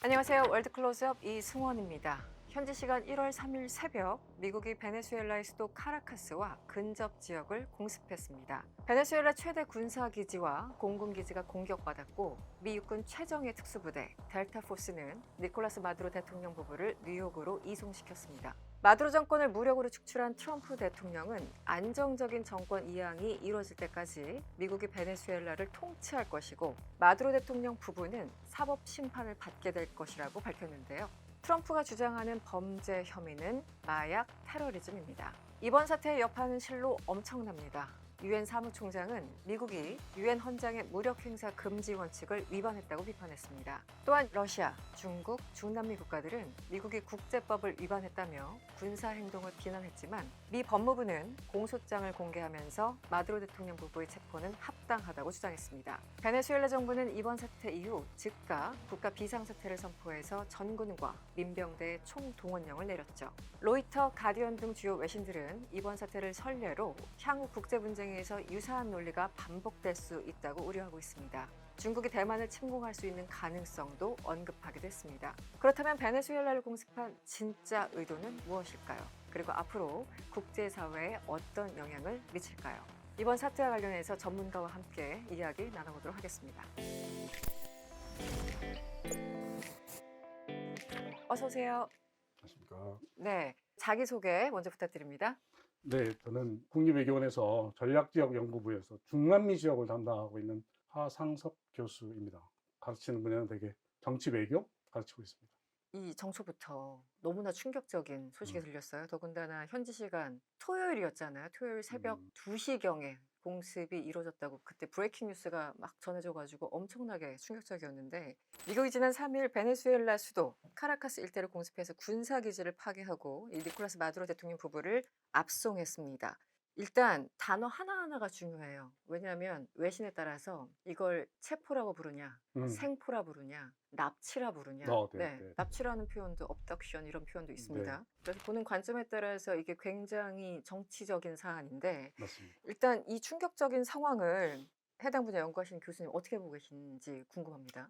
안녕하세요. 월드 클로즈업 이승원입니다. 현지 시간 1월 3일 새벽 미국이 베네수엘라의 수도 카라카스와 근접 지역을 공습했습니다. 베네수엘라 최대 군사기지와 공군기지가 공격받았고 미 육군 최정예 특수부대 델타 포스는 니콜라스 마두로 대통령 부부를 뉴욕으로 이송시켰습니다. 마두로 정권을 무력으로 축출한 트럼프 대통령은 안정적인 정권 이양이 이루어질 때까지 미국이 베네수엘라를 통치할 것이고 마두로 대통령 부부는 사법 심판을 받게 될 것이라고 밝혔는데요. 트럼프가 주장하는 범죄 혐의는 마약 테러리즘입니다. 이번 사태의 여파는 실로 엄청납니다. 유엔 사무총장은 미국이 유엔 헌장의 무력 행사 금지 원칙을 위반했다고 비판했습니다. 또한 러시아, 중국, 중남미 국가들은 미국이 국제법을 위반했다며 군사 행동을 비난했지만 미 법무부는 공소장을 공개하면서 마두로 대통령 부부의 체포는 합당하다고 주장했습니다. 베네수엘라 정부는 이번 사태 이후 즉각 국가 비상사태를 선포해서 전군과 민병대의 총동원령을 내렸죠. 로이터, 가디언 등 주요 외신들은 이번 사태를 선례로 향후 국제 분쟁에서 유사한 논리가 반복될 수 있다고 우려하고 있습니다. 중국이 대만을 침공할 수 있는 가능성도 언급하기도 했습니다. 그렇다면 베네수엘라를 공습한 진짜 의도는 무엇일까요? 그리고 앞으로 국제사회에 어떤 영향을 미칠까요? 이번 사태와 관련해서 전문가와 함께 이야기 나눠보도록 하겠습니다. 어서 오세요. 안녕하십니까. 네, 자기소개 먼저 부탁드립니다. 네, 저는 국립외교원에서 전략지역연구부에서 중남미 지역을 담당하고 있는 하상섭 교수입니다. 가르치는 분야는 되게 정치외교 가르치고 있습니다. 이 정초부터 너무나 충격적인 소식이 음. 들렸어요. 더군다나 현지 시간 토요일이었잖아요. 토요일 새벽 음. 2시경에 공습이 이루어졌다고 그때 브레이킹 뉴스가 막 전해져가지고 엄청나게 충격적이었는데 미국이 지난 3일 베네수엘라 수도 카라카스 일대를 공습해서 군사기지를 파괴하고 이 니콜라스 마두로 대통령 부부를 압송했습니다. 일단 단어 하나하나가 중요해요. 왜냐하면 외신에 따라서 이걸 체포라고 부르냐, 음. 생포라 부르냐, 납치라 부르냐. 네, 네, 네, 납치라는 표현도 업덕션 이런 표현도 네, 있습니다. 그래서 보는 관점에 따라서 이게 굉장히 정치적인 사안인데 맞습니다. 일단 이 충격적인 상황을 해당 분야 연구하시는 교수님 어떻게 보고 계신지 궁금합니다.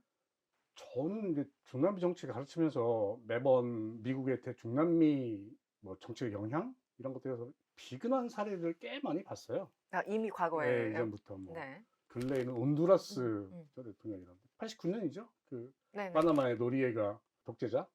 저는 이제 중남미 정치 가르치면서 매번 미국의 대중남미 뭐 정치의 영향 이런 것들에서 비근한 사례를 꽤 많이 봤어요. 아, 이미 예, 과거에요? 이전부터 뭐 네. 근래에는 음, 온두라스 음. 전 대통령이랑 89년이죠. 그 네네. 파나마의 노리에가 독재자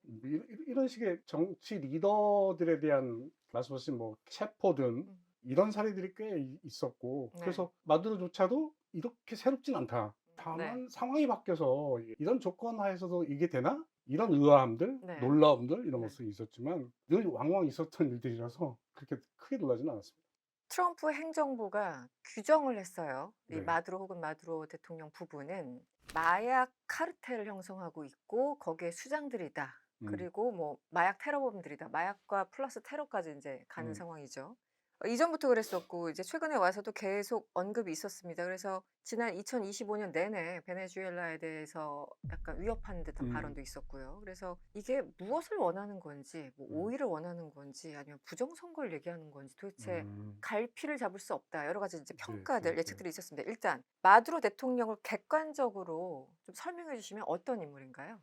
이런 식의 정치 리더들에 대한 말씀하신 뭐 체포든 음, 이런 사례들이 꽤 있었고 네. 그래서 마두로조차도 이렇게 새롭진 않다. 네. 다만 상황이 바뀌어서 이런 조건 하에서도 이게 되나? 이런 의아함들, 네. 놀라움들 이런 네. 것들이 있었지만 늘 왕왕 있었던 일들이라서 그렇게 크게 놀라지는 않았습니다. 트럼프 행정부가 규정을 했어요. 이 네. 마두로 혹은 마두로 대통령 부부는 마약 카르텔을 형성하고 있고 거기에 수장들이다. 음. 그리고 뭐 마약 테러범들이다. 마약과 플러스 테러까지 이제 가는 음. 상황이죠. 이전부터 그랬었고 이제 최근에 와서도 계속 언급이 있었습니다. 그래서 지난 2025년 내내 베네수엘라에 대해서 약간 위협하는 듯한 음. 발언도 있었고요. 그래서 이게 무엇을 원하는 건지, 뭐 음. 오일을 원하는 건지 아니면 부정선거를 얘기하는 건지 도대체 음. 갈피를 잡을 수 없다. 여러 가지 이제 네, 네, 평가들, 네. 예측들이 있었습니다. 일단 마두로 대통령을 객관적으로 좀 설명해 주시면 어떤 인물인가요?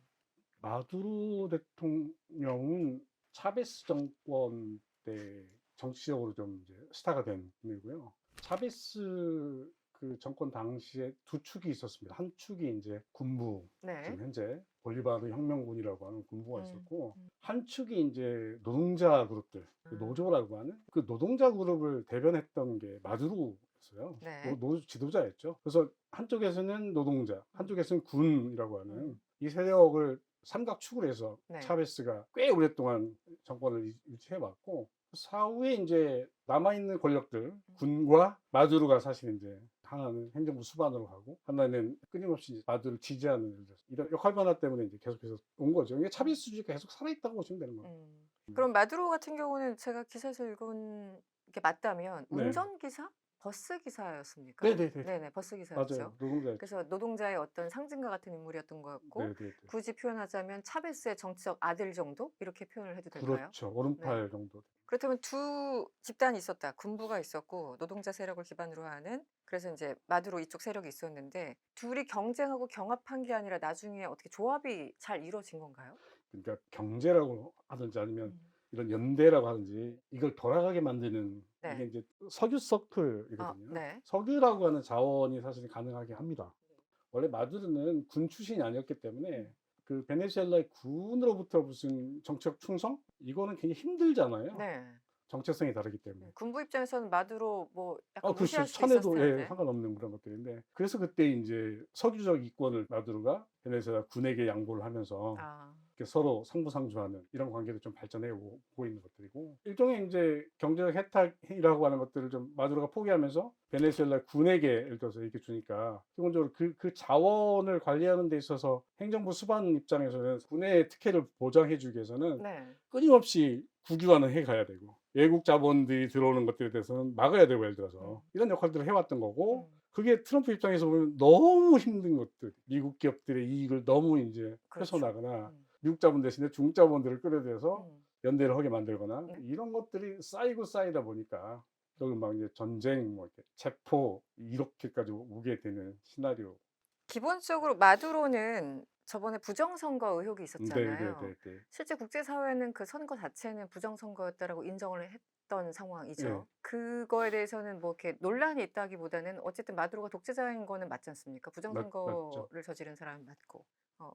마두로 대통령은 차베스 정권 때 정치적으로 좀 이제 스타가 된 인물이고요. 차베스 그 정권 당시에 두 축이 있었습니다. 한 축이 이제 군부, 네. 지금 현재 볼리바르 혁명군이라고 하는 군부가 음. 있었고, 음. 한 축이 이제 노동자 그룹들, 그 아. 노조라고 하는 그 노동자 그룹을 대변했던 게 마두로였어요. 네. 노조 지도자였죠. 그래서 한쪽에서는 노동자, 음. 한쪽에서는 군이라고 하는 음. 이 세력을 삼각축으로 해서 네. 차베스가 꽤 오랫동안 정권을 유지해 왔고, 사후에 이제 남아있는 권력들, 군과 마두로가 사실 이제 하나는 행정부 수반으로 가고, 하나는 끊임없이 마두를 지지하는 일들, 이런 역할 변화 때문에 이제 계속해서 온 거죠. 이게 음. 차베스주의가 계속 살아있다고 보시면 되는 거예요. 그럼 마두로 같은 경우는 제가 기사에서 읽은 게 맞다면 네. 운전기사? 버스 기사였습니까? 네네네. 네네, 버스 기사였죠. 맞아요. 노동자. 그래서 노동자의 어떤 상징과 같은 인물이었던 것 같고, 네네네. 굳이 표현하자면 차베스의 정치적 아들 정도? 이렇게 표현을 해도 될까요? 그렇죠. 네. 오른팔 정도. 그렇다면 두 집단이 있었다. 군부가 있었고 노동자 세력을 기반으로 하는, 그래서 이제 마두로 이쪽 세력이 있었는데 둘이 경쟁하고 경합한 게 아니라 나중에 어떻게 조합이 잘 이루어진 건가요? 그러니까 경제라고 하든지 아니면 음. 이런 연대라고 하든지 이걸 돌아가게 만드는 네. 이게 이제 석유 서클이거든요. 네. 석유라고 하는 자원이 사실 가능하게 합니다. 원래 마두르는 군 출신이 아니었기 때문에 그 베네수엘라의 군으로부터 무슨 정책 충성? 이거는 굉장히 힘들잖아요. 네. 정체성이 다르기 때문에. 군부 입장에서는 마두로 뭐 약간 그렇죠. 무시할 수 천에도 있었을 텐데. 상관없는 그런 것들인데 그래서 그때 이제 석유적 이권을 마두로가 베네수엘라 군에게 양보를 하면서 아, 이렇게 서로 상부상조하는 이런 관계도 좀 발전해 오고 있는 것들이고 일종의 이제 경제적 혜택이라고 하는 것들을 좀 마두로가 포기하면서 베네수엘라 군에게 예를 들어서 이렇게 주니까 기본적으로 그 자원을 관리하는 데 있어서 행정부 수반 입장에서는 군의 특혜를 보장해 주기 위해서는 네. 끊임없이 국유화는 해 가야 되고 외국 자본들이 들어오는 것들에 대해서는 막아야 되고 예를 들어서 이런 역할들을 해왔던 거고 그게 트럼프 입장에서 보면 너무 힘든 것들 미국 기업들의 이익을 너무 이제 그렇죠. 훼손하거나 미국 자본 대신에 중국 자본들을 끌어들여서 연대를 하게 만들거나 네. 이런 것들이 쌓이고 쌓이다 보니까 결국 막 이제 전쟁, 뭐 이렇게 체포 이렇게까지 오게 되는 시나리오. 기본적으로 마두로는 저번에 부정선거 의혹이 있었잖아요. 네네네. 실제 국제사회는 그 선거 자체는 부정선거였다라고 인정을 했던 상황이죠. 네. 그거에 대해서는 뭐 이렇게 논란이 있다기보다는 어쨌든 마두로가 독재자인 거는 맞지 않습니까? 맞죠. 부정선거를 저지른 사람은 맞고.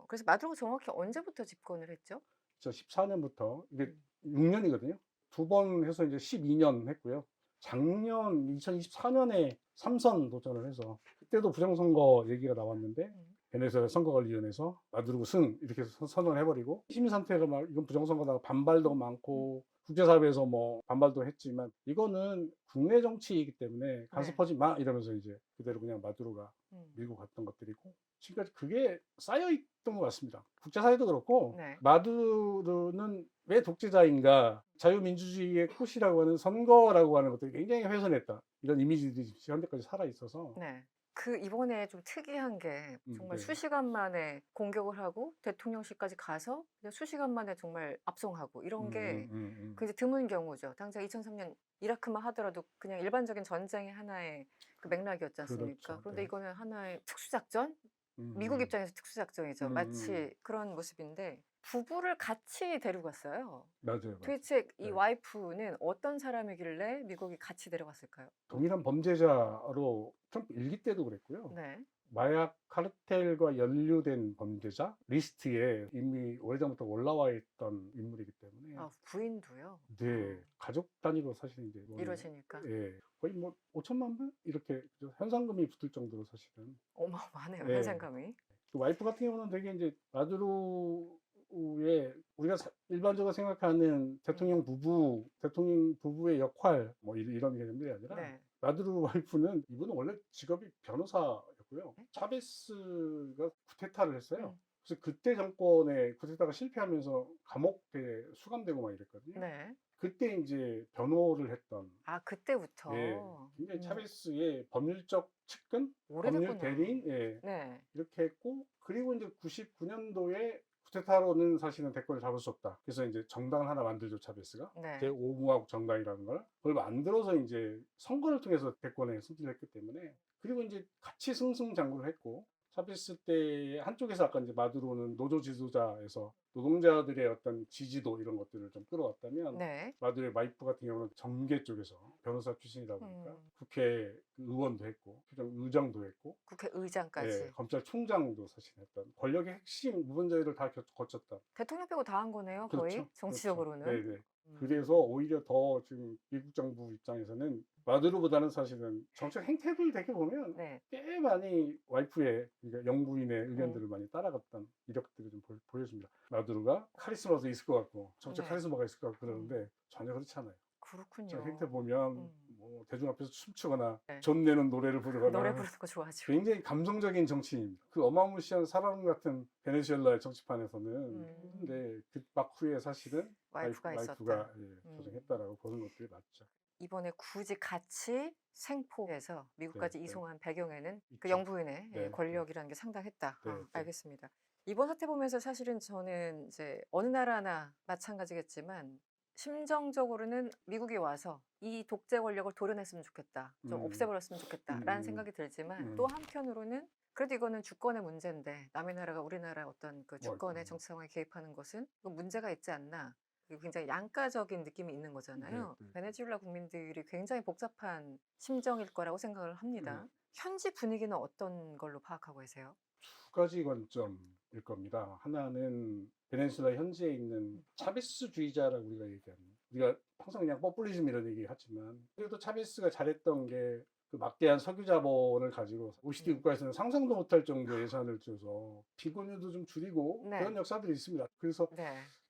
그래서 마두로가 정확히 언제부터 집권을 했죠? 2014년부터 이게 음. 6년이거든요. 두 번 해서 이제 12년 했고요. 작년 2024년에 3선 도전을 해서 그때도 부정선거 얘기가 나왔는데 베네수엘라 선거관리위원회에서 마두로 승 이렇게 해서 선언을 해버리고 시민 상태가 막 이건 부정선거다 반발도 많고 국제사회에서 뭐 반발도 했지만 이거는 국내 정치이기 때문에 간섭하지 마 이러면서 이제 그대로 그냥 마두로가 밀고 갔던 것들이고 지금까지 그게 쌓여 있던 것 같습니다. 국제사회도 그렇고 네. 마두로는 왜 독재자인가 자유민주주의의 꽃이라고 하는 선거라고 하는 것들이 굉장히 훼손했다 이런 이미지들이 현대까지 살아 있어서 네. 그 이번에 좀 특이한 게 정말 네. 수시간 만에 공격을 하고 대통령실까지 가서 그냥 수시간 만에 정말 압송하고 이런 게 굉장히 드문 경우죠. 당장 2003년 이라크만 하더라도 그냥 일반적인 전쟁의 하나의 그 맥락이었지 않습니까? 그렇죠. 그런데 네. 이거는 하나의 특수작전? 미국 입장에서 특수작전이죠. 마치 그런 모습인데 부부를 같이 데려갔어요. 맞아요. 도대체 이 네. 와이프는 어떤 사람이길래 미국이 같이 데려갔을까요? 동일한 범죄자로 트럼프 일기 때도 그랬고요. 네. 마약 카르텔과 연루된 범죄자 리스트에 이미 오래전부터 올라와 있던 인물이기 때문에 아, 부인도요? 네, 가족 단위로 사실 이제 이루어지니까. 예, 거의 뭐 5천만 불 이렇게 현상금이 붙을 정도로 사실은 어마어마하네요, 네. 현상감이. 그 와이프 같은 경우는 되게 이제 마두로의 우리가 일반적으로 생각하는 대통령 부부의 역할 뭐 이런 개념들이 아니라 네. 마두로 와이프는 이분은 원래 직업이 변호사였고요. 네? 차베스가 쿠데타를 했어요. 그래서 그때 정권에 쿠데타가 실패하면서 감옥에 수감되고 막 이랬거든요. 네. 그때 이제 변호를 했던 아, 그때부터. 예, 굉장히 차베스의 법률적 측근, 오래됐구나. 법률 대리인 예, 네. 이렇게 했고 그리고 이제 99년도에 쿠데타로는 사실은 대권을 잡을 수 없다. 그래서 이제 정당을 하나 만들죠, 차베스가. 네. 제5공화국 정당이라는 걸. 그걸 만들어서 이제 선거를 통해서 대권에 승리를 했기 때문에 그리고 이제 같이 승승장구를 했고 차베스 때 한쪽에서 아까 이제 마두로는 노조 지도자에서 노동자들의 어떤 지지도 이런 것들을 좀 끌어왔다면 네. 마두로의 와이프 같은 경우는 정계 쪽에서 변호사 출신이다 보니까 국회 의원도 했고 의장도 했고 국회의장까지. 예, 검찰총장도 사실 했던 권력의 핵심 부분자들을 다 거쳤다. 대통령 빼고 다 한 거네요, 거의. 그렇죠. 정치적으로는. 그렇죠. 네네. 그래서 오히려 더 지금 미국 정부 입장에서는 마두로보다는 사실은 정책 행태를 되게 보면 네. 꽤 많이 와이프의 그러니까 영부인의 의견들을 많이 따라갔던 이력들을 좀 보여줍니다. 마두로가 카리스마도 있을 것 같고 정책 네. 카리스마가 있을 것 같고 그러는데 전혀 그렇지 않아요. 그렇군요. 행태 보면 뭐 대중 앞에서 춤추거나 네. 돈 내는 노래를 부르거나 노래 부르는 거 좋아하죠. 굉장히 감성적인 정치인입니다. 그 어마무시한 사람 같은 베네수엘라의 정치판에서는 근데 그 막 후에 사실은 와이프가 있었다. 조정했다라고 보는 것들이 맞죠. 이번에 굳이 같이 생포해서 미국까지 네, 네. 이송한 배경에는 그 있죠. 영부인의 네, 권력이라는 게 상당했다. 네, 아, 네. 알겠습니다. 이번 사태 보면서 사실은 저는 이제 어느 나라나 마찬가지겠지만 심정적으로는 미국이 와서 이 독재 권력을 도려냈으면 좋겠다. 좀 없애버렸으면 좋겠다라는 생각이 들지만 또 한편으로는 그래도 이거는 주권의 문제인데 남의 나라가 우리나라 어떤 그 주권의 정치 상황에 개입하는 것은 그 문제가 있지 않나. 그리고 굉장히 양가적인 느낌이 있는 거잖아요. 네, 네. 베네수엘라 국민들이 굉장히 복잡한 심정일 거라고 생각을 합니다. 네. 현지 분위기는 어떤 걸로 파악하고 계세요? 두 가지 관점일 겁니다. 하나는 베네수엘라 현지에 있는 차베스주의자라고 우리가 얘기하는, 우리가 항상 그냥 포퓰리즘 이런 얘기 하지만 그래도 차베스가 잘했던 게 그 막대한 석유 자본을 가지고 OECD 국가에서는 상상도 못할 정도의 예산을 줘서 비권율도 좀 줄이고 네. 그런 역사들이 있습니다. 그래서 네.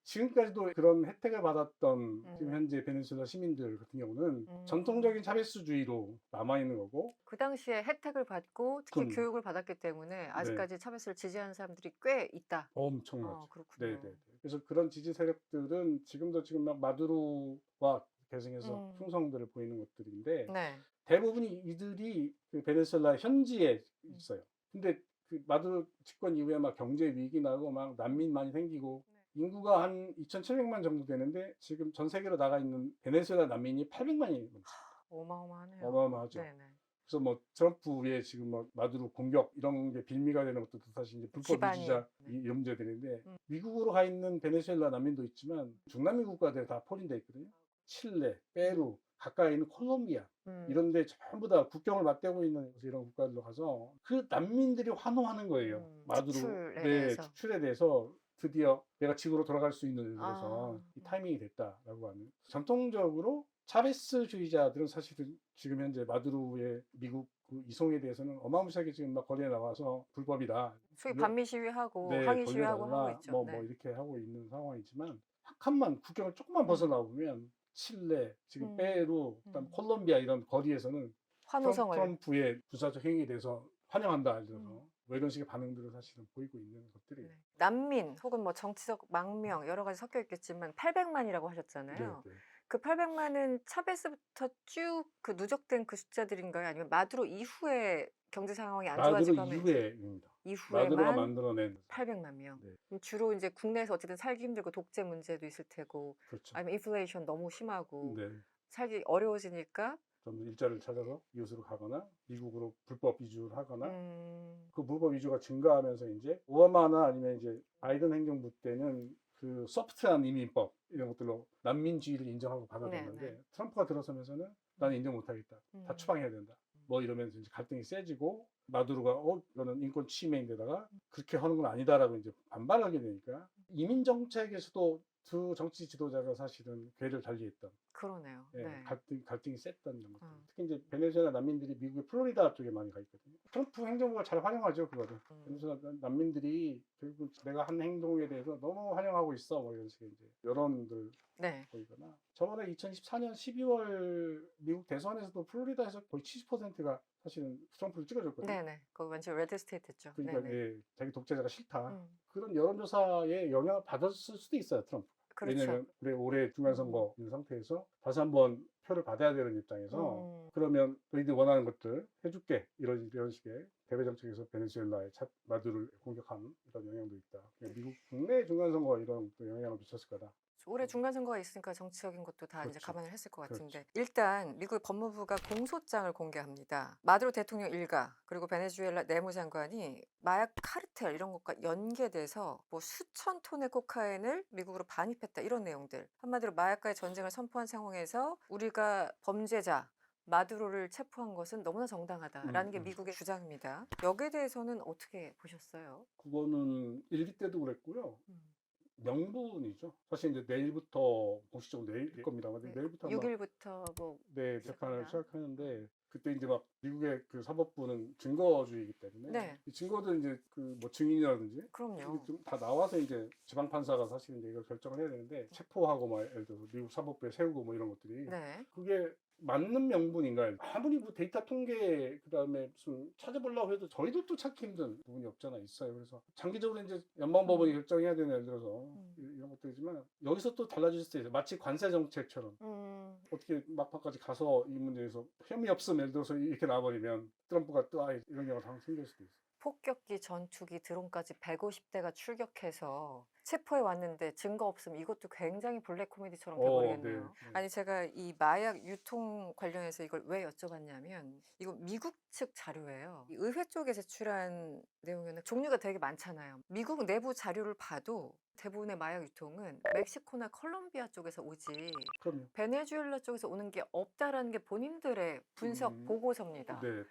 지금까지도 그런 혜택을 받았던 지금 현재 베네수엘라 시민들 같은 경우는 전통적인 차베스주의로 남아있는 거고, 그 당시에 혜택을 받고 특히 그- 교육을 받았기 때문에 아직까지 차베스를 지지하는 사람들이 꽤 있다. 엄청나죠. 그렇군요. 네네. 그래서 그런 지지 세력들은 지금도 지금 막 마두로와 계승해서 충성들을 보이는 것들인데, 네. 대부분이 이들이 그 베네수엘라 현지에 있어요. 근데 그 마두로 집권 이후에 막 경제 위기 나고 막 난민 많이 생기고 인구가 한 2,700만 정도 되는데 지금 전 세계로 나가 있는 베네수엘라 난민이 800만이 넘습니다. 어마어마하네요. 어마어마하죠. 네네. 그래서 뭐 트럼프의 지금 뭐 마두로 공격 이런 게 빌미가 되는 것도 사실 이제 불법 기반이. 유지자 이 문제들인데, 미국으로 가 있는 베네수엘라 난민도 있지만 중남미 국가들 다 포진돼 있거든요. 칠레, 페루, 가까이 있는 콜롬비아 이런 데 전부 다 국경을 맞대고 있는 이런 국가들로 가서 그 난민들이 환호하는 거예요. 축출에 네, 대해서. 축출에 대해서 드디어 내가 집으로 돌아갈 수 있는 그래서 이 타이밍이 됐다라고 하는. 전통적으로 차베스주의자들은 사실은 지금 현재 마두로의 미국 그 이송에 대해서는 어마무시하게 지금 막 거리에 나와서 불법이다. 소위 반미 시위하고 네, 항의 시위하고 하고 돌려달라. 있죠. 뭐 네. 이렇게 하고 있는 상황이지만 한 칸만 국경을 조금만 벗어나보면 칠레, 지금 페루, 그다음 콜롬비아 이런 거리에서는 환호성을. 트럼프의 군사적 행위에 대해서 환영한다 이래서 뭐 이런 식의 반응들을 사실은 보이고 있는 것들이. 네. 난민 혹은 뭐 정치적 망명 여러 가지 섞여 있겠지만 800만이라고 하셨잖아요. 네, 네. 그 800만은 차베스부터 쭉 그 누적된 그 숫자들인가요? 아니면 마두로 이후에 경제 상황이 안 마두로 좋아지고 하면 이후에입니다. 마두로가 이후에만 만들어낸. 800만 명. 네. 그럼 주로 이제 국내에서 어쨌든 살기 힘들고 독재 문제도 있을 테고 그렇죠. 아니면 인플레이션 너무 심하고 네. 살기 어려워지니까 좀 일자리를 찾아서 이웃으로 가거나 미국으로 불법 이주를 하거나 그 불법 이주가 증가하면서 이제 오바마나 아니면 이제 바이든 행정부 때는 그 소프트한 이민법 이런 것들로 난민주의를 인정하고 받아줬는데 네. 트럼프가 들어서면서는 나는 인정 못하겠다. 다 추방해야 된다. 뭐 이러면서 이제 갈등이 세지고 마두로가 이거는 인권 침해인데다가 그렇게 하는 건 아니다라고 이제 반발하게 되니까 이민 정책에서도 두 정치 지도자가 사실은 궤를 달리했던. 그러네요. 예, 네. 갈등이 셌던 것들. 특히 이제 베네수엘라 난민들이 미국의 플로리다 쪽에 많이 가 있거든요. 트럼프 행정부가 잘 활용하죠, 그거를. 베네수엘라 난민들이 결국 내가 한 행동에 대해서 너무 환영하고 있어, 뭐 이런 식의 이제 여론들 네. 보이거나. 저번에 2014년 12월 미국 대선에서도 플로리다에서 거의 70%가 사실은 트럼프를 찍어줬거든요. 네네. 거기 완전 레드 스테이트죠. 그러니까 네네. 예, 자기 독재자가 싫다. 음. 그런 여론조사에 영향을 받았을 수도 있어요, 트럼프. 그렇죠. 왜냐면 올해 중간선거 있는 상태에서 다시 한번 표를 받아야 되는 입장에서 그러면 너희들 원하는 것들 해줄게 이런 식의 대외 정책에서 베네수엘라의 마두를 공격한 이런 영향도 있다. 미국 국내 중간선거 이런 또 영향을 미쳤을 거다. 올해 중간선거가 있으니까 정치적인 것도 다 이제 그렇죠. 감안을 했을 것 같은데 그렇죠. 일단 미국 법무부가 공소장을 공개합니다. 마두로 대통령 일가 그리고 베네수엘라 내무장관이 마약 카르텔 이런 것과 연계돼서 뭐 수천 톤의 코카인을 미국으로 반입했다 이런 내용들. 한마디로 마약과의 전쟁을 선포한 상황에서 우리가 범죄자 마두로를 체포한 것은 너무나 정당하다라는 게 미국의 주장입니다. 여기에 대해서는 어떻게 보셨어요? 그거는 일기 때도 그랬고요. 명분이죠. 사실 이제 내일부터 공식적으로 내일 겁니다만 내일부터 아마 6일부터 뭐 네, 재판을 시작하는데 그때 이제 막 미국의 그 사법부는 증거주의이기 때문에 네. 이 증거들 이제 그 뭐 증인이라든지 그럼요. 좀 다 나와서 이제 지방 판사가 사실 이제 이걸 결정을 해야 되는데 체포하고 막 예를 들어서 미국 사법부에 세우고 뭐 이런 것들이 네. 그게 맞는 명분인가요? 아무리 뭐 데이터 통계 그다음에 무슨 찾아보려고 해도 저희도 또 찾기 힘든 부분이 없잖아 있어요. 그래서 장기적으로 이제 연방법원이 결정해야 되는 예를 들어서 이런 것들이지만 여기서 또 달라질 수도 있어요. 마치 관세 정책처럼 어떻게 막판까지 가서 이 문제에서 혐의 없음 예를 들어서 이렇게 나와버리면 트럼프가 또 이런 경우가 당장 생길 수도 있어요. 폭격기, 전투기, 드론까지 150대가 출격해서 체포해 왔는데 증거 없으면 이것도 굉장히 블랙 코미디처럼 돼버리겠네요. 네. 아니 제가 이 마약 유통 관련해서 이걸 왜 여쭤봤냐면 이거 미국 측 자료예요. 이 의회 쪽에 제출한 내용에는 종류가 되게 많잖아요. 미국 내부 자료를 봐도 대부분의 마약 유통은 멕시코나 콜롬비아 쪽에서 오지 그럼요. 베네수엘라 쪽에서 오는 게 없다라는 게 본인들의 분석 보고서입니다. 네.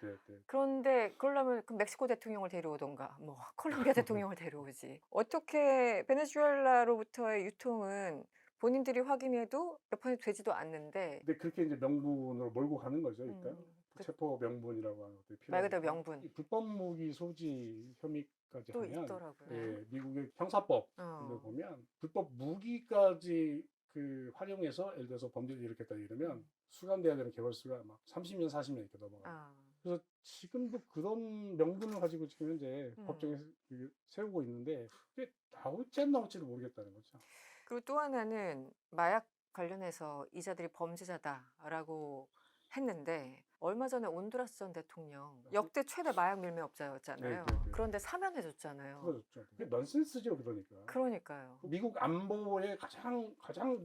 그런데 그러려면 그 멕시코 대통령을 데려오던가 뭐 콜롬비아 대통령을 데려오지. 어떻게 베네수엘라로부터의 유통은 본인들이 확인해도 몇 번이 되지도 않는데 근데 그렇게 이제 명분으로 몰고 가는 거죠, 일단. 그 체포 명분이라고 하는 것들이 말 그대로 필요하니까. 명분 이 불법 무기 소지 혐의까지 또 하면 있더라고요. 예, 미국의 형사법 을 보면 불법 무기까지 그 활용해서 예를 들어서 범죄를 일으켰다 이러면 수감돼야 되는 개월수가 막 30년, 40년 이렇게 넘어가요. 그래서 지금도 그런 명분을 가지고 지금 현재 법정에 세우고 있는데 그게 나올지 안 나올지를 모르겠다는 거죠. 그리고 또 하나는 마약 관련해서 이자들이 범죄자다라고 했는데 얼마 전에 온두라스 전 대통령 역대 최대 마약 밀매업자였잖아요. 네. 그런데 사면해줬잖아요. 그렇죠. 그게 넌센스죠, 그러니까. 그러니까요. 미국 안보의 가장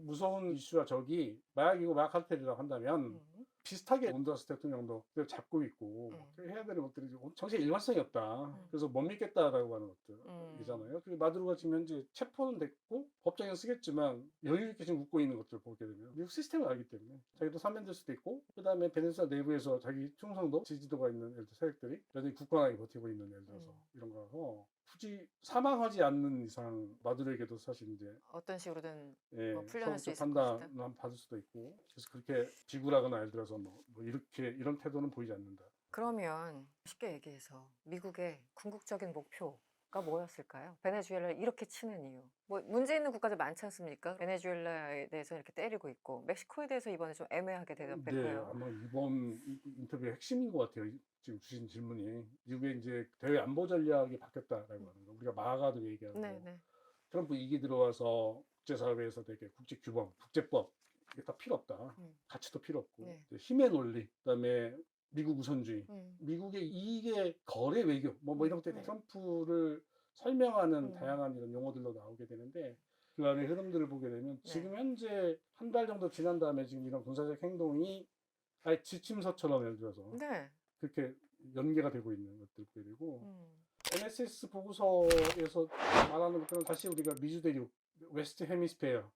무서운 이슈와 적이 마약이고 마약 카르텔이라고 한다면 비슷하게 온두라스 대통령도 그걸 잡고 있고 해야 되는 것들이 정치에 일관성이 없다. 그래서 못 믿겠다라고 하는 것들이잖아요. 그리고 마두로가 지금 현재 체포는 됐고 법정에 쓰겠지만 여유 있게 지금 웃고 있는 것들을 보게 되면 미국 시스템을 알기 때문에 자기도 사면될 수도 있고 그다음에 베네수엘라 내부에서 자기 충성도 지지도가 있는 예를 들어 세력들이 여전히 굳건하게 버티고 있는 예를 들어서 이런 거라서 굳이 사망하지 않는 이상 마두로에게도 사실 이제 어떤 식으로든 예, 뭐 풀려날 수 있을 판단을 받을 수도 있고 그래서 그렇게 비굴하거나 예를 들어서 뭐 이렇게 이런 태도는 보이지 않는다. 그러면 쉽게 얘기해서 미국의 궁극적인 목표가 뭐였을까요? 베네수엘라를 이렇게 치는 이유. 뭐 문제 있는 국가들 많지 않습니까? 베네수엘라에 대해서 이렇게 때리고 있고 멕시코에 대해서 이번에 좀 애매하게 네, 대답했고요. 아마 이번 인터뷰의 핵심인 것 같아요. 지금 주신 질문이 미국의 이제 대외 안보 전략이 바뀌었다라고 하는 거. 우리가 마가도 얘기하고 트럼프 2기 들어와서 국제사회에서 되게 국제 규범, 국제법 이게 다 필요 없다. 가치도 필요 없고 이제 힘의 논리, 그다음에 미국 우선주의, 미국의 이익의 거래 외교 뭐 이런 것들이 트럼프를 설명하는 다양한 이런 용어들로 나오게 되는데 그 안의 흐름들을 보게 되면 지금 현재 한 달 정도 지난 다음에 지금 이런 군사적 행동이 아예 지침서처럼 예를 들어서 그렇게 연계가 되고 있는 것들을 보게 되고 NSS 보고서에서 말하는 것들은 다시 우리가 미주 대륙 웨스트 헤미스페어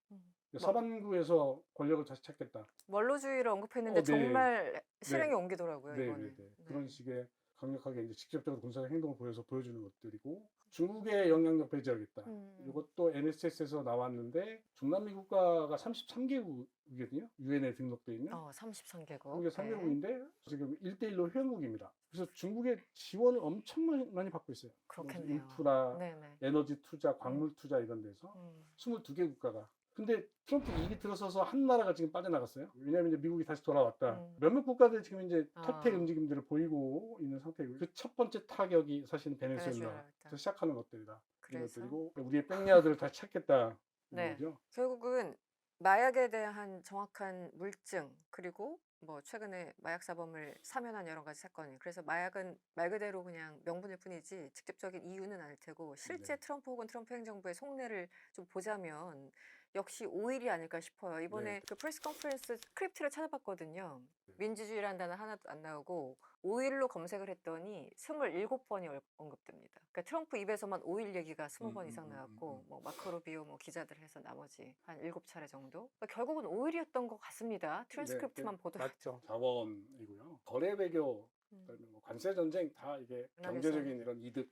서반구에서 권력을 다시 찾겠다. 원로주의를 언급했는데 정말 실행에 옮기더라고요. 이거는. 그런 식의 강력하게 이제 직접적으로 군사적 행동을 보여주는 것들이고 중국의 영향력 배제하겠다. 이것도 NSS에서 나왔는데 중남미 국가가 33개국이거든요. 유엔에 등록돼 있는. 33개국. 그게 3개국인데 지금 1대1로 회원국입니다. 그래서 중국의 지원을 엄청 많이 받고 있어요. 그렇겠네요. 인프라, 에너지 투자, 광물 투자 이런 데서 22개 국가가. 근데 트럼프 이기 들어서서 한 나라가 지금 빠져나갔어요. 왜냐하면 이제 미국이 다시 돌아왔다. 몇몇 국가들이 지금 이제 탈퇴 움직임들을 보이고 있는 상태이고 그 첫 번째 타격이 사실은 베네수엘라에서 시작하는 것들이다. 그리고 우리의 백야드를 다시 찾겠다. 거죠. 결국은 마약에 대한 정확한 물증 그리고 뭐 최근에 마약 사범을 사면한 여러 가지 사건이 그래서 마약은 말 그대로 그냥 명분일 뿐이지 직접적인 이유는 아닐 테고 실제 트럼프 혹은 트럼프 행정부의 속내를 좀 보자면 역시 5일이 아닐까 싶어요. 이번에 그 프레스 컨퍼런스 스크립트를 찾아봤거든요. 민주주의라는 단어 하나도 안 나오고 5일로 검색을 했더니 27번이 언급됩니다. 그러니까 트럼프 입에서만 5일 얘기가 20번 이상 나왔고 뭐 마코 루비오 뭐 기자들 해서 나머지 한 7차례 정도. 그러니까 결국은 5일이었던 것 같습니다. 트랜스크립트만 보도. 맞죠. 자원이고요. 거래 외교, 그다음에 뭐 관세 전쟁 다 이게 경제적인 이런 이득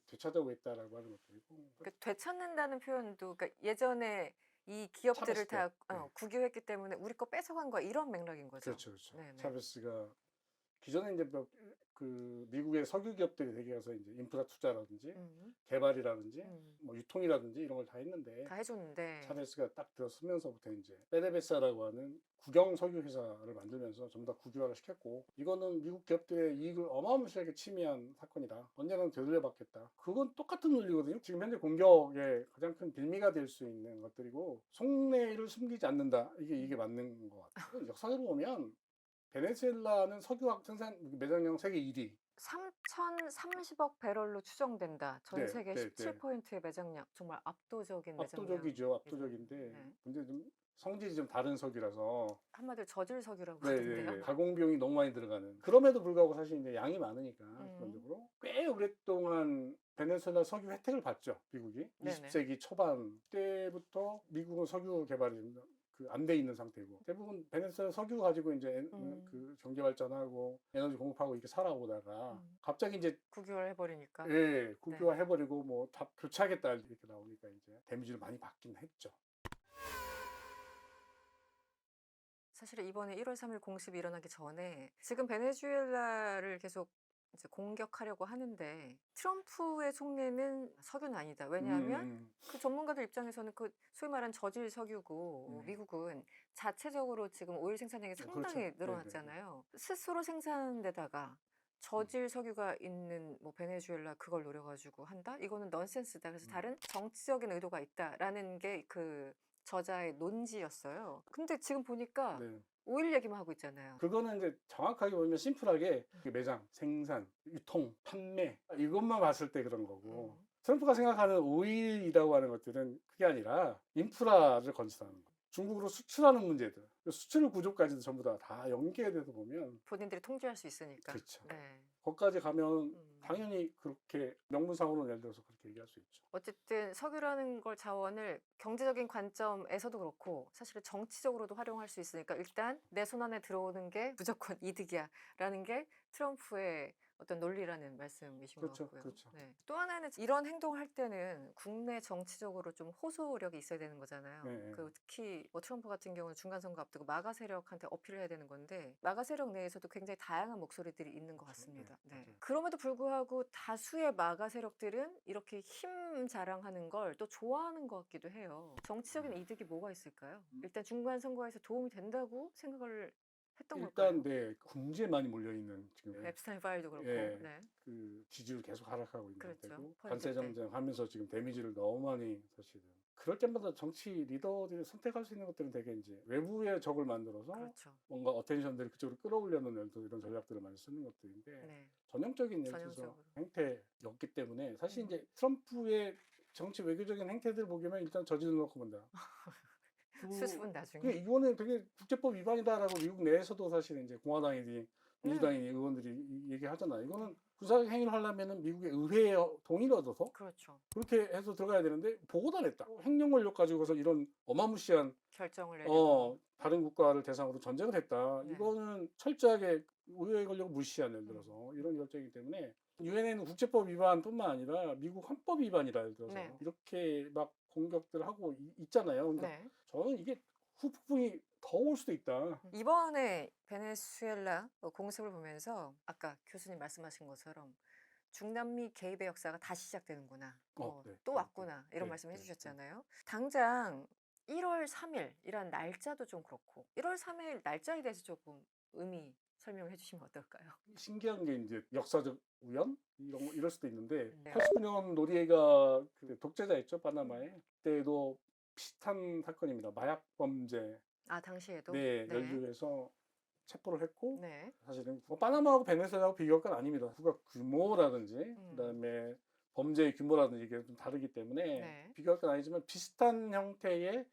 되찾아오고 있다라고 하는 것들이고. 그러니까 되찾는다는 표현도 그러니까 예전에 이 기업들을 다 국유했기 때문에 우리 거 뺏어간 거야 이런 맥락인 거죠. 그렇죠. 차베스가 기존에 이제 그 미국의 석유 기업들이 되게 가서 이제 인프라 투자라든지 음. 개발이라든지 뭐 유통이라든지 이런 걸 다 했는데 다 해줬는데. 차베스가 딱 들어서면서부터 이제 페데베사라고 하는 국영 석유 회사를 만들면서 전부 다 국유화를 시켰고, 이거는 미국 기업들의 이익을 어마무시하게 침해한 사건이다. 언젠가는 되돌려받겠다. 그건 똑같은 논리거든요. 지금 현재 공격의 가장 큰 빌미가 될 수 있는 것들이고, 속내를 숨기지 않는다. 이게 맞는 것 같아요. 역사적으로 보면 베네수엘라는 석유 생산 매장량 세계 1위. 3,030억 배럴로 추정된다. 전 네, 세계 네, 네. 17%의 매장량. 정말 압도적인 매장량. 압도적이죠. 압도적인데 네. 문제 좀 성질이 좀 다른 석유라서 한마디로 저질석유라고 네, 하던데요. 네, 가공 비용이 너무 많이 들어가는. 그럼에도 불구하고 사실 이제 양이 많으니까 기본적으로 꽤 오랫동안 베네수엘라 석유 혜택을 봤죠. 미국이 네네. 20세기 초반 때부터 미국은 석유 개발이 안 돼 있는 상태고, 대부분 베네수엘라 석유 가지고 이제 그 경제 발전하고 에너지 공급하고 이렇게 살아오다가 갑자기 이제 국유화를 해버리니까. 예, 국유화 해버리고 뭐 다 교체하겠다 이렇게 나오니까 이제 데미지를 많이 받긴 했죠. 사실 이번에 1월 3일 공습이 일어나기 전에 지금 베네수엘라를 계속 이제 공격하려고 하는데, 트럼프의 속내는 석유는 아니다. 왜냐하면 그 전문가들 입장에서는 그 소위 말하는 저질 석유고, 미국은 자체적으로 지금 오일 생산량이 상당히 그렇죠. 늘어났잖아요. 스스로 생산데다가 저질 석유가 있는 뭐 베네수엘라 그걸 노려가지고 한다? 이거는 넌센스다. 그래서 다른 정치적인 의도가 있다라는 게 그 저자의 논지였어요. 근데 지금 보니까 네. 오일 얘기만 하고 있잖아요. 그거는 이제 정확하게 보면 심플하게 매장, 생산, 유통, 판매 이것만 봤을 때 그런 거고, 트럼프가 생각하는 오일이라고 하는 것들은 그게 아니라 인프라를 건설하는 거. 중국으로 수출하는 문제들, 수출 구조까지도 전부 다 연계돼서 보면 본인들이 통제할 수 있으니까. 그렇죠. 네. 거기까지 가면 당연히 그렇게 명문상으로 예를 들어서 그렇게 얘기할 수 있죠. 어쨌든 석유라는 걸 자원을 경제적인 관점에서도 그렇고 사실은 정치적으로도 활용할 수 있으니까 일단 내 손 안에 들어오는 게 무조건 이득이야라는 게 트럼프의 어떤 논리라는 말씀이신 그렇죠, 것 같고요. 그렇죠. 네. 또 하나는 이런 행동을 할 때는 국내 정치적으로 좀 호소력이 있어야 되는 거잖아요. 네. 그 특히 뭐 트럼프 같은 경우는 중간선거 앞두고 마가 세력한테 어필을 해야 되는 건데, 마가 세력 내에서도 굉장히 다양한 목소리들이 있는 것 그렇죠. 같습니다. 네, 네. 맞아요. 그럼에도 불구하고 다수의 마가 세력들은 이렇게 힘 자랑하는 걸 또 좋아하는 것 같기도 해요. 정치적인 이득이 뭐가 있을까요? 일단 중간선거에서 도움이 된다고 생각을 했던 일단 걸까요? 네, 궁지에 많이 몰려 있는 지금 앱스타인 파일도 그렇고. 예, 네. 그 지지율 계속 하락하고 있는 그렇죠. 상태고, 펀드 관세 때. 정쟁하면서 지금 데미지를 너무 많이 사실은. 그럴 때마다 정치 리더들이 선택할 수 있는 것들은 되게 이제 외부의 적을 만들어서 그렇죠. 뭔가 어텐션들을 그쪽으로 끌어올려는 이런 전략들을 많이 쓰는 것들인데, 네. 전형적인 예를 들어서 전형적으로. 행태였기 때문에 사실 이제 트럼프의 정치 외교적인 행태들 보면 일단 저질러 놓고 본다. 수습은 나중에. 이거는 되게 국제법 위반이다라고 미국 내에서도 사실 이제 공화당이니 민주당이니 의원들이 얘기하잖아요. 이거는 군사적 행위를 하려면은 미국의 의회의 동의를 얻어서 그렇죠. 그렇게 해서 들어가야 되는데 보고도 안 했다. 행정 권력 가지고서 이런 어마무시한 결정을 내리고. 다른 국가를 대상으로 전쟁을 했다. 네. 이거는 철저하게 의회의 권력을 무시한, 예를 들어서 이런 결정이기 때문에 유엔에는 국제법 위반뿐만 아니라 미국 헌법 위반이라, 예를 들어서 네. 이렇게 막 공격들 하고 있잖아요. 그러니까 네. 저는 이게 후폭풍이 더 올 수도 있다. 이번에 베네수엘라 공습을 보면서 아까 교수님 말씀하신 것처럼 중남미 개입의 역사가 다시 시작되는구나. 네. 또 왔구나. 이런 네, 말씀 네, 해주셨잖아요. 당장 1월 3일이란 날짜도 좀 그렇고 1월 3일 날짜에 대해서 조금 의미 설명을 해주시면 어떨까요? 신기한 게 이제 역사적 우연 이럴 수도 있는데, 네. 89년 노리에가 그 독재자였죠, 파나마에. 그때도 비슷한 사건입니다. 마약 범죄. 아, 당시에도? 네, 연루해서 체포를 했고, 네. 사실은 뭐 파나마하고 베네수엘하고 비교할 건 아닙니다. 국가 규모라든지 그다음에 범죄의 규모라든지 이게 좀 다르기 때문에 네. 비교할 건 아니지만 비슷한 형태의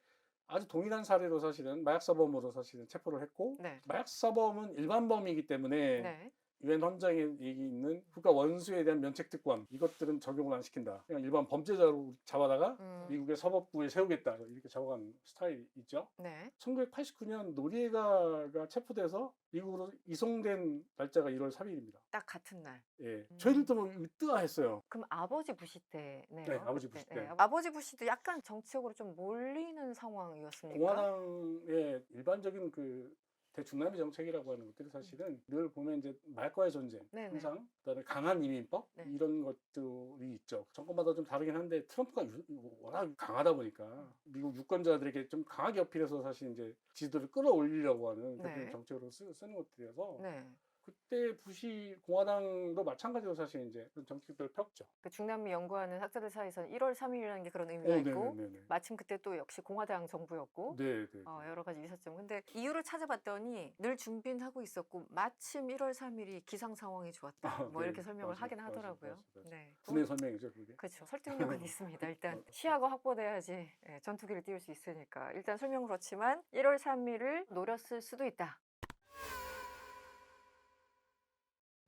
아주 동일한 사례로 사실은 마약 사범으로 사실은 체포를 했고, 네. 마약 사범은 일반 범이기 때문에 네. 유엔 헌장에 얘기 있는 국가 원수에 대한 면책 특권, 이것들은 적용을 안 시킨다. 그냥 일반 범죄자로 잡아다가 미국의 사법부에 세우겠다, 이렇게 잡아간 스타일이 있죠. 네. 1989년 노리에가가 체포돼서 미국으로 이송된 날짜가 1월 3일입니다. 딱 같은 날. 예, 저희들도 뭐 으뜨아했어요. 그럼 아버지 부시 때네요. 네, 아버지 그때. 부시 때. 네. 아버지 부시도 약간 정치적으로 좀 몰리는 상황이었습니까? 공화당의 일반적인 그 대중남미 정책이라고 하는 것들이 사실은 늘 보면 이제 말과의 전쟁, 네네. 항상 그다음에 강한 이민법 네. 이런 것들이 있죠. 정권마다 좀 다르긴 한데 트럼프가 워낙 강하다 보니까 미국 유권자들에게 좀 강하게 어필해서 사실 이제 지지도를 끌어올리려고 하는 네. 대통령 정책으로 쓰는 것들이어서 네. 그때 부시 공화당도 마찬가지로 사실 이제 그런 정책들을 폈죠. 그 중남미 연구하는 학자들 사이에서는 1월 3일이라는 게 그런 의미가 있고 네네네네. 마침 그때 또 역시 공화당 정부였고 네네. 여러 가지 있었죠. 근데 이유를 찾아봤더니 늘 준비는 하고 있었고 마침 1월 3일이 기상 상황이 좋았다. 뭐 네. 이렇게 설명을 맞아요. 하긴 맞아요. 하더라고요. 맞아요. 네. 군의 설명이죠, 그게. 그렇죠. 설득력은 있습니다. 일단 맞아요. 시야가 확보돼야지 예, 전투기를 띄울 수 있으니까. 일단 설명은 그렇지만 1월 3일을 노렸을 수도 있다.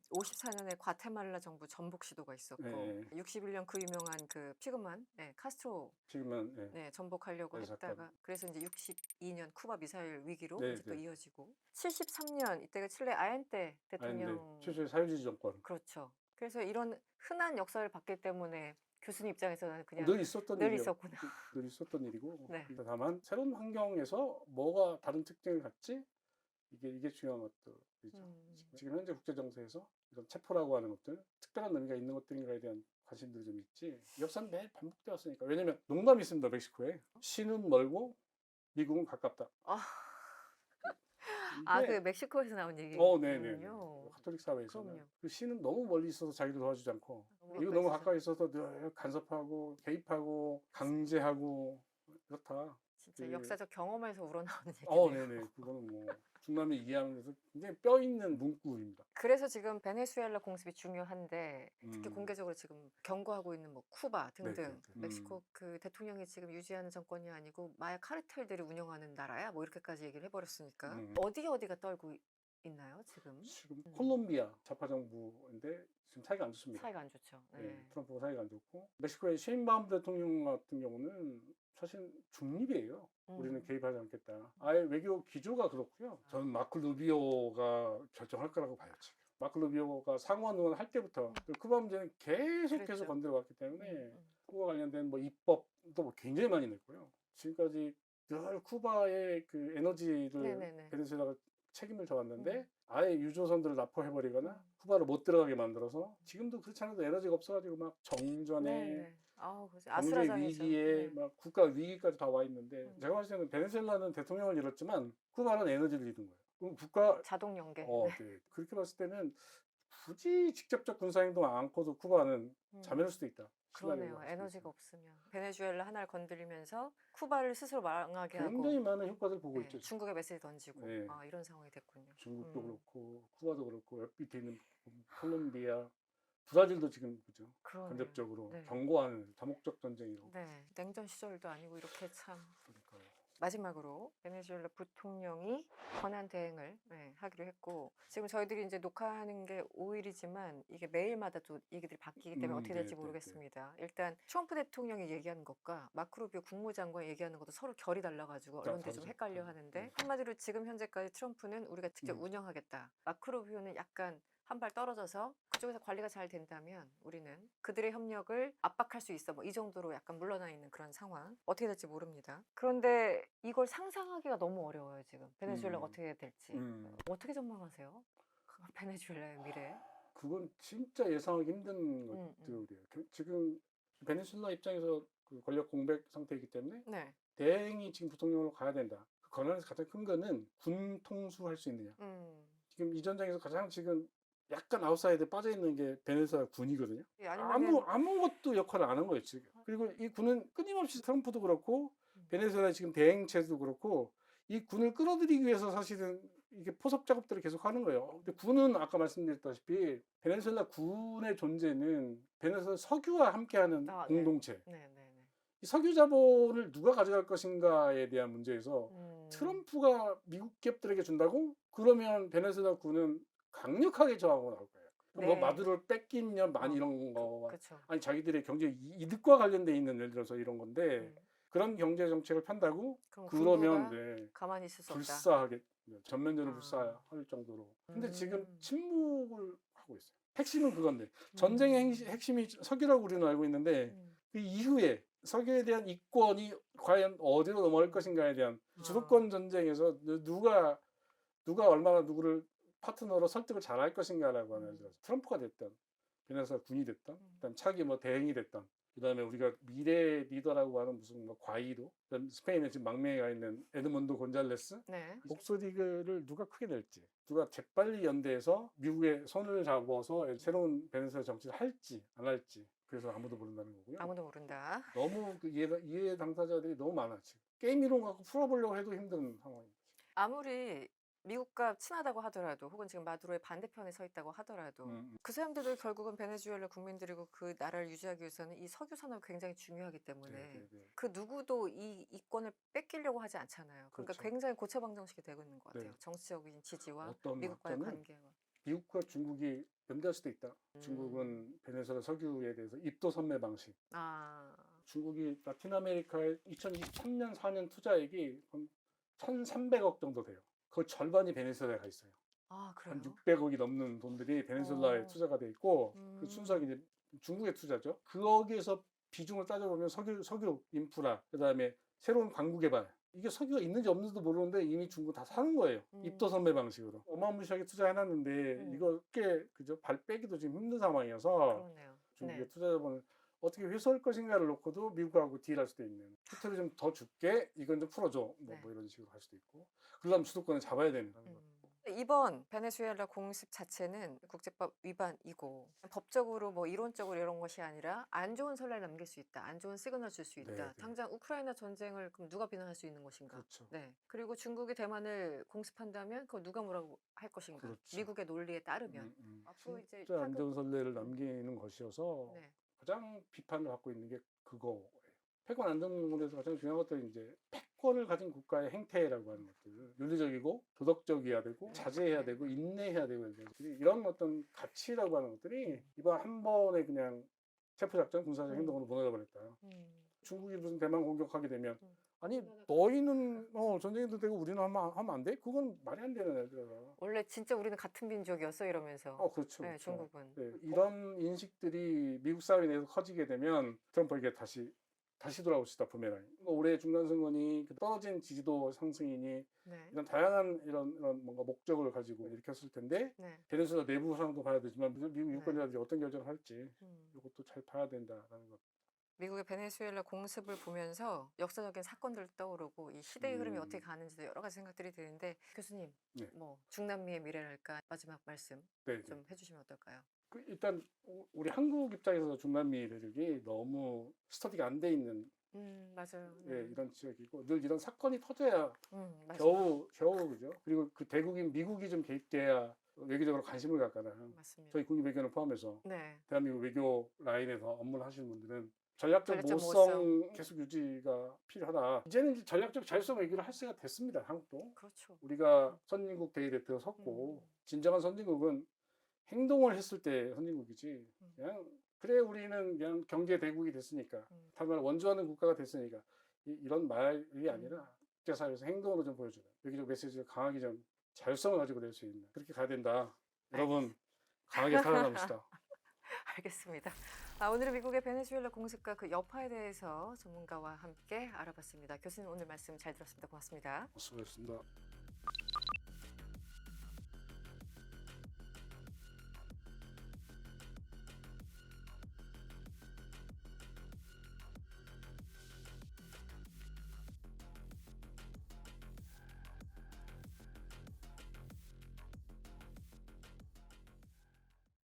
54년에 과테말라 정부 전복 시도가 있었고 네. 61년 그 유명한 그 피그만 카스트로 지금은 네. 네, 전복하려고 네, 했다가 사건. 그래서 이제 62년 쿠바 미사일 위기로 네, 이제 또 네. 이어지고 73년 이때가 칠레 아엔테 아, 근데 대통령 최초의 사회주의 정권. 그렇죠. 그래서 이런 흔한 역사를 봤기 때문에 교수님 입장에서는 그냥 늘 있었던 늘 일이요. 있었구나. 늘 있었던 일이고. 네. 다만 새로운 환경에서 뭐가 다른 특징을 갖지? 이게 중요한 것들이죠. 지금 현재 국제 정세에서 이런 체포라고 하는 것들, 특별한 의미가 있는 것들인가에 대한 관심들이 좀 있지. 역사는 매일 반복되어 왔으니까. 왜냐면 농담이 있습니다. 멕시코에. 시는 멀고 미국은 가깝다. 그 이게 멕시코에서 나온 얘기군요. 네네. 카톨릭 사회에서는 그럼요. 그 시는 너무 멀리 있어서 자기도 도와주지 않고 너무 미국 가까이 너무 있어서. 가까이 있어서 늘 간섭하고 개입하고 강제하고 그렇다. 진짜 그- 역사적 경험에서 우러나오는 얘기네요. 네네. 그거는 뭐 중남미 이해하면서 굉장히 뼈 있는 문구입니다. 그래서 지금 베네수엘라 공습이 중요한데 특히 음. 공개적으로 지금 경고하고 있는 뭐 쿠바 등등 네, 네, 네. 멕시코 그 대통령이 지금 유지하는 정권이 아니고 마약 카르텔들이 운영하는 나라야 뭐 이렇게까지 얘기를 해버렸으니까 어디가 떨고 있나요 지금? 지금 콜롬비아 좌파 정부인데 지금 사이가 안 좋습니다. 사이가 안 좋죠. 네. 트럼프가 사이가 안 좋고 멕시코의 셰인바움 대통령 같은 경우는 사실 중립이에요. 우리는 개입하지 않겠다. 아예 외교 기조가 그렇고요. 저는 마크 루비오가 결정할 거라고 봐요. 지금. 마크 루비오가 상원 의원 할 때부터 쿠바 문제는 계속해서 그랬죠. 건드려 왔기 때문에 쿠바 관련된 뭐 입법도 뭐 굉장히 많이 냈고요. 지금까지 늘 쿠바의 그 에너지를 네네네. 베네수엘라가 책임을 져왔는데 아예 유조선들을 납포해버리거나 쿠바로 못 들어가게 만들어서 지금도 그렇지 않아도 에너지가 없어가지고 막 정전에 네네. 그래서 경제 아수라장이죠. 위기에 네. 막 국가 위기까지 다 와 있는데 제가 봤을 때는 베네수엘라는 대통령을 잃었지만 쿠바는 에너지를 잃은 거예요. 그럼 국가 자동 연계. 네. 그렇게 봤을 때는 굳이 직접적 군사 행동 않고도 쿠바는 잠일 수도 있다. 그러네요. 에너지가 없으면 베네수엘라 하나를 건드리면서 쿠바를 스스로 망하게 하고 굉장히 많은 효과를 보고 있죠. 지금. 중국에 메시지 던지고 네. 이런 상황이 됐군요. 중국도 그렇고 쿠바도 그렇고 옆 밑에 있는 콜롬비아, 브라질도 지금 그죠. 그러네요. 간접적으로 네. 경고하는 다목적 전쟁이라고. 네, 냉전 시절도 아니고 이렇게 참. 그러니까요. 마지막으로 베네수엘라 부통령이 권한 대행을 하기로 했고 지금 저희들이 이제 녹화하는 게 5일이지만 이게 매일마다 또 얘기들이 바뀌기 때문에 어떻게 될지 모르겠습니다. 일단 트럼프 대통령이 얘기하는 것과 마크 루비오 국무장관이 얘기하는 것도 서로 결이 달라가지고 언론들이 좀 다르죠. 헷갈려 하는데 한마디로 지금 현재까지 트럼프는 우리가 직접 운영하겠다. 마크 루비오는 약간 한 발 떨어져서 그쪽에서 관리가 잘 된다면 우리는 그들의 협력을 압박할 수 있어. 뭐 이 정도로 약간 물러나 있는 그런 상황. 어떻게 될지 모릅니다. 그런데 이걸 상상하기가 너무 어려워요, 지금. 베네수엘라가 어떻게 될지. 어떻게 전망하세요? 베네수엘라의 미래. 그건 진짜 예상하기 힘든 것들이에요. 지금 베네수엘라 입장에서 그 권력 공백 상태이기 때문에 네. 대행이 지금 부통령으로 가야 된다. 그 권한에서 가장 큰 거는 군 통수할 수 있느냐. 지금 이 전쟁에서 가장 지금 약간 아웃사이드에 빠져 있는 게 베네수엘라 군이거든요. 아무것도 역할을 안 한 거예요, 지금. 그리고 이 군은 끊임없이 트럼프도 그렇고 베네수엘라 지금 대행체도 그렇고 이 군을 끌어들이기 위해서 사실은 이게 포섭 작업들을 계속 하는 거예요. 근데 군은 아까 말씀드렸다시피 베네수엘라 군의 존재는 베네수엘라 석유와 함께하는 공동체. 이 석유 자본을 누가 가져갈 것인가에 대한 문제에서 트럼프가 미국 기업들에게 준다고? 그러면 베네수엘라 군은 강력하게 저항하고 나올 거예요. 뭐 마두로를 뺏기면 많이 이런 거 그쵸. 아니 자기들의 경제 이득과 관련돼 있는 예를 들어서 이런 건데 그런 경제 정책을 편다고 그러면 가만히 있을 수 없다. 불사하게 전면전을 불사할 정도로. 근데 지금 침묵을 하고 있어요. 핵심은 그건데 전쟁의 핵심이 석유라고 우리는 알고 있는데 그 이후에 석유에 대한 이권이 과연 어디로 넘어갈 것인가에 대한 주도권 전쟁에서 누가 누가 얼마나 누구를 파트너로 설득을 잘할 것인가라고 하는 트럼프가 됐던 베네수엘라 군이 됐던 그다음 차기 뭐 대행이 됐던 그다음에 우리가 미래 리더라고 하는 무슨 뭐 과이도 그다음 스페인에 지금 망명에 가 있는 에드몬도 곤잘레스 네. 목소리를 누가 크게 낼지 누가 재빨리 연대해서 미국의 손을 잡아서 새로운 베네수엘라 정치를 할지 안 할지 그래서 아무도 모른다는 거고요. 아무도 모른다. 너무 그 이해 당사자들이 너무 많아 지금. 게임 이론 갖고 풀어보려고 해도 힘든 상황입니다. 아무리 미국과 친하다고 하더라도 혹은 지금 마두로의 반대편에 서 있다고 하더라도 그 사람들도 결국은 베네수엘라 국민들이고 그 나라를 유지하기 위해서는 이 석유 산업이 굉장히 중요하기 때문에 네. 그 누구도 이 이권을 뺏기려고 하지 않잖아요. 그러니까 그렇죠. 굉장히 고체방정식이 되고 있는 것 같아요. 네. 정치적인 지지와 어떤 미국과의 학자는 관계와. 미국과 중국이 연대할 수도 있다. 중국은 베네수엘라 석유에 대해서 입도 선매 방식. 아, 중국이 라틴 아메리카에 2023년 4년 투자액이 한 1,300억 정도 돼요. 그 절반이 베네수엘라에 가 있어요. 아 한 그래요? 600억이 넘는 돈들이 베네수엘라에 투자가 돼 있고 그 순수하게 이제 중국의 투자죠. 거기에서 비중을 따져보면 석유 인프라 그다음에 새로운 광구 개발 이게 석유가 있는지 없는지도 모르는데 이미 중국 다 사는 거예요. 입도 선매 방식으로 어마무시하게 투자해놨는데 이거 꽤 그죠 발 빼기도 지금 힘든 상황이어서 그러네요. 중국의 네. 투자자본을 어떻게 회수할 것인가를 놓고도 미국하고 딜할 수도 있는 혜택을 좀 더 줄게 이건 좀 풀어줘 네. 뭐 이런 식으로 할 수도 있고 그러려면 주도권을 잡아야 되는 거. 이번 베네수엘라 공습 자체는 국제법 위반이고 법적으로 뭐 이론적으로 이런 것이 아니라 안 좋은 선례를 남길 수 있다. 안 좋은 시그널 줄 수 있다. 네, 네. 당장 우크라이나 전쟁을 그럼 누가 비난할 수 있는 것인가? 그렇죠. 네. 그리고 중국이 대만을 공습한다면 그거 누가 뭐라고 할 것인가? 그렇죠. 미국의 논리에 따르면 앞으로 이제 진짜 안 좋은 선례를 남기는 것이어서 네. 가장 비판을 받고 있는 게 그거예요. 패권 안정론에서 가장 중요한 것들은 이제 패권을 가진 국가의 행태라고 하는 것들, 윤리적이고 도덕적이어야 되고 자제해야 되고 인내해야 되고 이런 어떤 가치라고 하는 것들이 이번 한 번에 그냥 체포작전, 군사적 행동으로 무너져 버렸다. 중국이 무슨 대만 공격하게 되면 아니 너희는 전쟁도 되고 우리는 하면 안 돼? 그건 말이 안 되는 애들이라. 원래 진짜 우리는 같은 민족이었어 이러면서. 그렇죠. 네, 그렇죠. 중국은. 네, 이런 인식들이 미국 사회 내에서 커지게 되면 트럼프에게 다시 돌아올 수 있다 부메랑이. 올해 중간 선거니 떨어진 지지도 상승이니 네. 이런 다양한 이런 뭔가 목적을 가지고 일으켰을 텐데 네. 베네수엘라 내부 상황도 봐야 되지만 미국 유권자들이 어떤 결정을 할지 음. 이것도 잘 봐야 된다라는 것. 미국의 베네수엘라 공습을 보면서 역사적인 사건들 떠오르고 이 시대의 흐름이 어떻게 가는지도 여러 가지 생각들이 드는데 교수님, 네. 뭐 중남미의 미래랄까 마지막 말씀 네. 좀 해주시면 어떨까요? 일단 우리 한국 입장에서 중남미 대륙이 너무 스터디가 안 돼 있는 맞아요. 이런 지역이고 늘 이런 사건이 터져야 맞아요. 겨우 그죠? 그리고 그 대국인 미국이 좀 개입돼야 외교적으로 관심을 갖거나 맞습니다. 저희 국립 외교를 포함해서 네. 대한민국 외교 라인에서 업무를 하시는 분들은 전략적 전략적 모성 계속 유지가 필요하다. 이제는 이제 전략적 자율성 외교를 할 때가 됐습니다. 한국도. 그렇죠. 우리가 선진국 대의에 들어섰고 진정한 선진국은 행동을 했을 때 선진국이지. 그냥 그래 우리는 그냥 경제 대국이 됐으니까 다른 말 원조하는 국가가 됐으니까 이런 말이 아니라 국제사회에서 행동으로 좀 보여주는 외교적 메시지를 강하게 좀 자율성을 가지고 낼 수 있는 그렇게 가야 된다. 여러분 강하게 살아남읍시다. 알겠습니다. 오늘은 미국의 베네수엘라 공습과 그 여파에 대해서 전문가와 함께 알아봤습니다. 교수님 오늘 말씀 잘 들었습니다. 고맙습니다. 수고하셨습니다.